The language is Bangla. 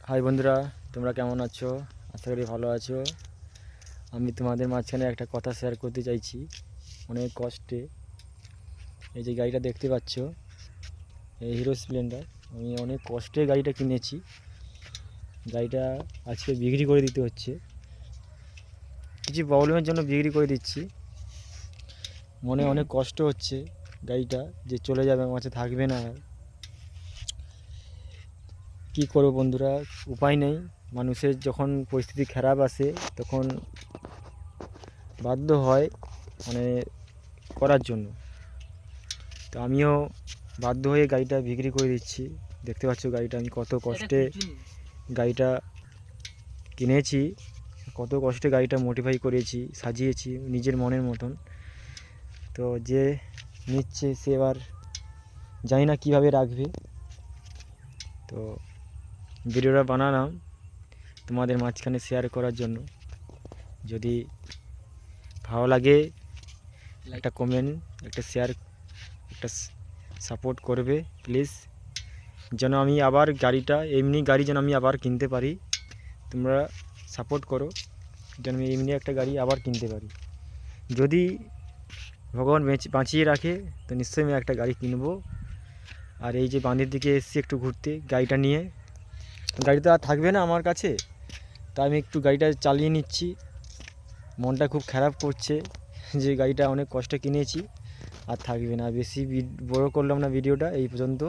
হাই বন্ধুরা, তোমরা কেমন আছো? আশা করি ভালো আছো। আমি তোমাদের মাঝখানে একটা কথা শেয়ার করতে চাইছি। অনেক কষ্টে এই যে গাড়িটা দেখতে পাচ্ছ, এই হিরো স্প্লেন্ডার, আমি অনেক কষ্টে গাড়িটা কিনেছি। গাড়িটা আজকে বিক্রি করে দিতে হচ্ছে, কিছু প্রবলেমের জন্য বিক্রি করে দিচ্ছি। মনে অনেক কষ্ট হচ্ছে গাড়িটা যে চলে যাবে, আমার কাছে থাকবে না। কী করবো বন্ধুরা, উপায় নেই। মানুষের যখন পরিস্থিতি খারাপ আসে তখন বাধ্য হয় মানে করার জন্য। তো আমিও বাধ্য হয়ে গাড়িটা বিক্রি করে দিচ্ছি। দেখতে পাচ্ছ গাড়িটা আমি কত কষ্টে গাড়িটা কিনেছি, কত কষ্টে গাড়িটা মডিফাই করেছি, সাজিয়েছি নিজের মনের মতন। তো যে নিচ্ছে সে এবার জানি না কীভাবে রাখবে। তো ভিডিওটা বানালাম তোমাদের মাঝখানে শেয়ার করার জন্য। যদি ভালো লাগে একটা কমেন্ট, একটা শেয়ার, একটা সাপোর্ট করবে প্লিজ, যেন আমি আবার গাড়িটা, এমনি গাড়ি যেন আমি আবার কিনতে পারি। তোমরা সাপোর্ট করো যেন আমি এমনি একটা গাড়ি আবার কিনতে পারি। যদি ভগবান বাঁচিয়ে রাখে তো নিশ্চয়ই আমি একটা গাড়ি কিনবো। আর এই যে বাঁধের দিকে এসেছি একটু ঘুরতে গাড়িটা নিয়ে, গাড়ি তো আর থাকবে না আমার কাছে, তাই আমি একটু গাড়িটা চালিয়ে নিচ্ছি। মনটা খুব খারাপ করছে যে গাড়িটা অনেক কষ্টে কিনেছি, আর থাকবে না। বেশি বড় করলাম না ভিডিওটা, এই পর্যন্ত।